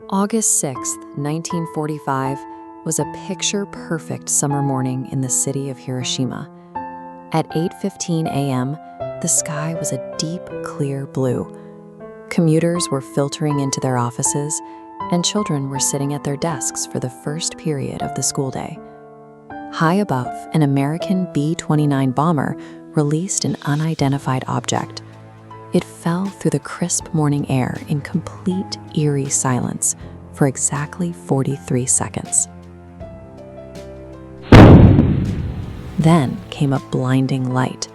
August 6, 1945, was a picture-perfect summer morning in the city of Hiroshima. At 8:15 a.m., the sky was a deep, clear blue. Commuters were filtering into their offices, and children were sitting at their desks for the first period of the school day. High above, an American B-29 bomber released an unidentified object. It fell through the crisp morning air in complete, eerie silence for exactly 43 seconds. Then came a blinding light.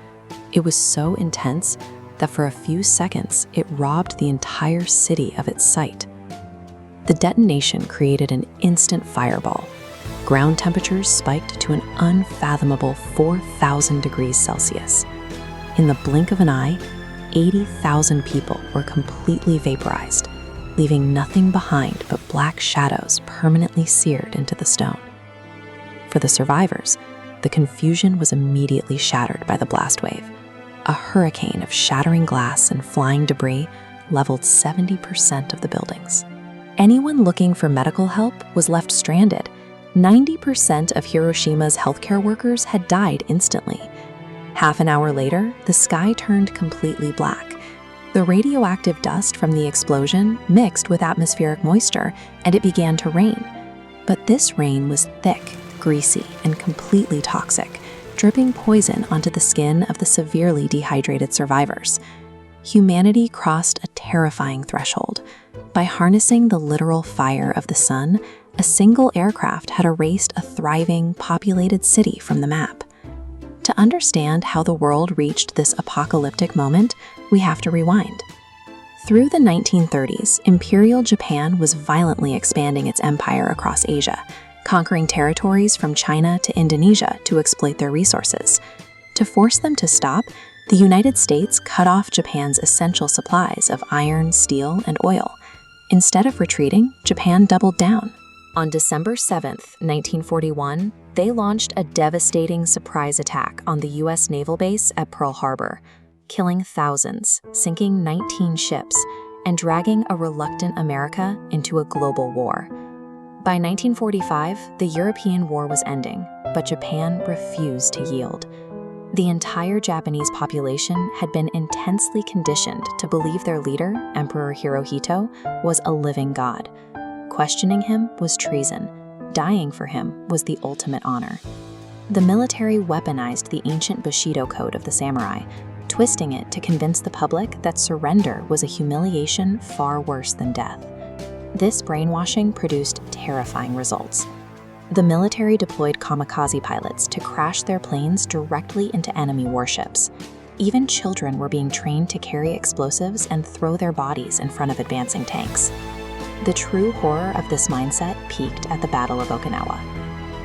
It was so intense that for a few seconds it robbed the entire city of its sight. The detonation created an instant fireball. Ground temperatures spiked to an unfathomable 4,000 degrees Celsius. In the blink of an eye, 80,000 people were completely vaporized, leaving nothing behind but black shadows permanently seared into the stone. For the survivors, the confusion was immediately shattered by the blast wave. A hurricane of shattering glass and flying debris leveled 70% of the buildings. Anyone looking for medical help was left stranded. 90% of Hiroshima's healthcare workers had died instantly. Half an hour later, the sky turned completely black. The radioactive dust from the explosion mixed with atmospheric moisture, and it began to rain. But this rain was thick, greasy, and completely toxic, dripping poison onto the skin of the severely dehydrated survivors. Humanity crossed a terrifying threshold. By harnessing the literal fire of the sun, a single aircraft had erased a thriving, populated city from the map. To understand how the world reached this apocalyptic moment, we have to rewind. Through the 1930s, Imperial Japan was violently expanding its empire across Asia, conquering territories from China to Indonesia to exploit their resources. To force them to stop, the United States cut off Japan's essential supplies of iron, steel, and oil. Instead of retreating, Japan doubled down. On December 7, 1941, they launched a devastating surprise attack on the U.S. naval base at Pearl Harbor, killing thousands, sinking 19 ships, and dragging a reluctant America into a global war. By 1945, the European war was ending, but Japan refused to yield. The entire Japanese population had been intensely conditioned to believe their leader, Emperor Hirohito, was a living god. Questioning him was treason. Dying for him was the ultimate honor. The military weaponized the ancient Bushido code of the samurai, twisting it to convince the public that surrender was a humiliation far worse than death. This brainwashing produced terrifying results. The military deployed kamikaze pilots to crash their planes directly into enemy warships. Even children were being trained to carry explosives and throw their bodies in front of advancing tanks. The true horror of this mindset peaked at the Battle of Okinawa.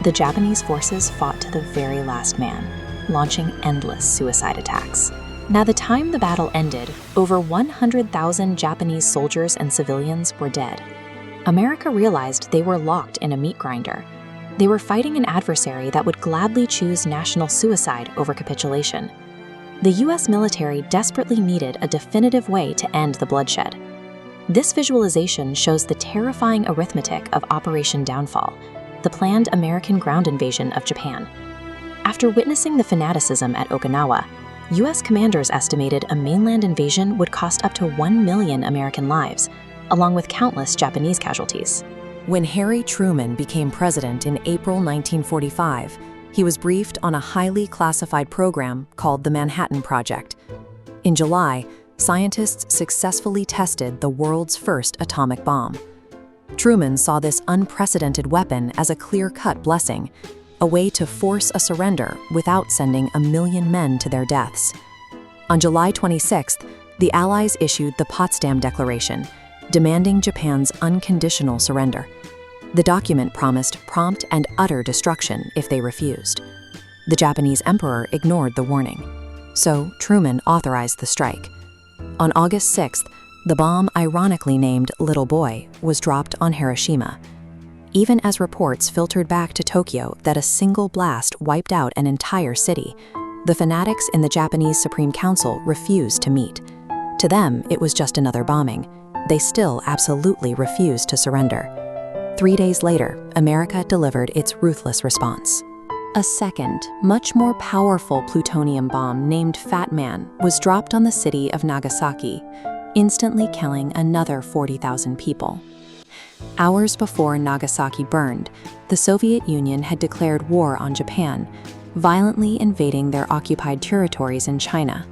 The Japanese forces fought to the very last man, launching endless suicide attacks. By the time the battle ended, over 100,000 Japanese soldiers and civilians were dead. America realized they were locked in a meat grinder. They were fighting an adversary that would gladly choose national suicide over capitulation. The U.S. military desperately needed a definitive way to end the bloodshed. This visualization shows the terrifying arithmetic of Operation Downfall, the planned American ground invasion of Japan. After witnessing the fanaticism at Okinawa, U.S. commanders estimated a mainland invasion would cost up to 1 million American lives, along with countless Japanese casualties. When Harry Truman became president in April 1945, he was briefed on a highly classified program called the Manhattan Project. In July, scientists successfully tested the world's first atomic bomb. Truman saw this unprecedented weapon as a clear-cut blessing, a way to force a surrender without sending 1 million men to their deaths. On July 26th, the Allies issued the Potsdam Declaration, demanding Japan's unconditional surrender. The document promised prompt and utter destruction if they refused. The Japanese emperor ignored the warning, so Truman authorized the strike. On August 6th, the bomb, ironically named Little Boy, was dropped on Hiroshima. Even as reports filtered back to Tokyo that a single blast wiped out an entire city, the fanatics in the Japanese Supreme Council refused to meet. To them, it was just another bombing. they still absolutely refused to surrender. 3 days later, America delivered its ruthless response. A second, much more powerful plutonium bomb named Fat Man was dropped on the city of Nagasaki, instantly killing another 40,000 people. Hours before Nagasaki burned, the Soviet Union had declared war on Japan, violently invading their occupied territories in China.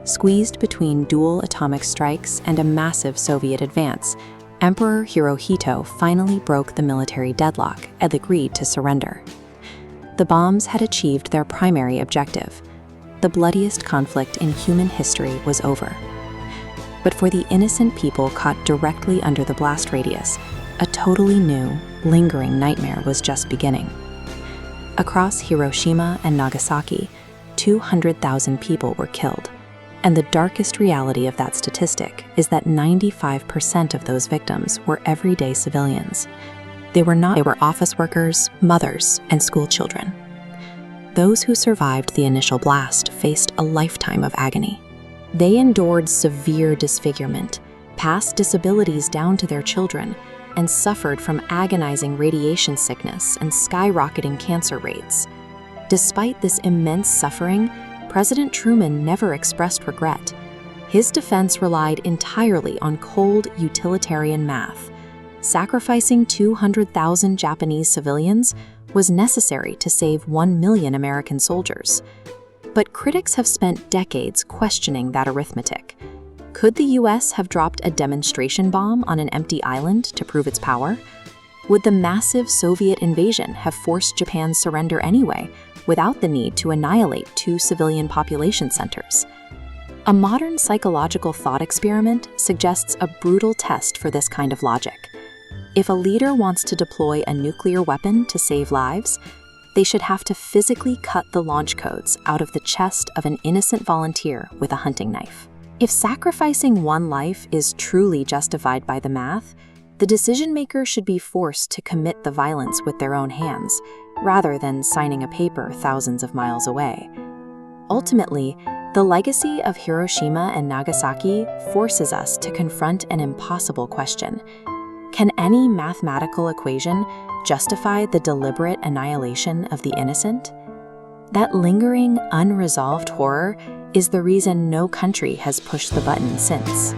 Squeezed between dual atomic strikes and a massive Soviet advance, Emperor Hirohito finally broke the military deadlock and agreed to surrender. The bombs had achieved their primary objective. The bloodiest conflict in human history was over. But for the innocent people caught directly under the blast radius, a totally new, lingering nightmare was just beginning. Across Hiroshima and Nagasaki, 200,000 people were killed. And the darkest reality of that statistic is that 95% of those victims were everyday civilians. They were office workers, mothers, and school children. Those who survived the initial blast faced a lifetime of agony. They endured severe disfigurement, passed disabilities down to their children, and suffered from agonizing radiation sickness and skyrocketing cancer rates. Despite this immense suffering, President Truman never expressed regret. His defense relied entirely on cold, utilitarian math. Sacrificing 200,000 Japanese civilians was necessary to save 1 million American soldiers. But critics have spent decades questioning that arithmetic. Could the US have dropped a demonstration bomb on an empty island to prove its power? Would the massive Soviet invasion have forced Japan's surrender anyway, without the need to annihilate 2 civilian population centers? A modern psychological thought experiment suggests a brutal test for this kind of logic. If a leader wants to deploy a nuclear weapon to save lives, they should have to physically cut the launch codes out of the chest of an innocent volunteer with a hunting knife. If sacrificing one life is truly justified by the math, the decision-maker should be forced to commit the violence with their own hands, rather than signing a paper thousands of miles away. Ultimately, the legacy of Hiroshima and Nagasaki forces us to confront an impossible question. Can any mathematical equation justify the deliberate annihilation of the innocent? That lingering, unresolved horror is the reason no country has pushed the button since.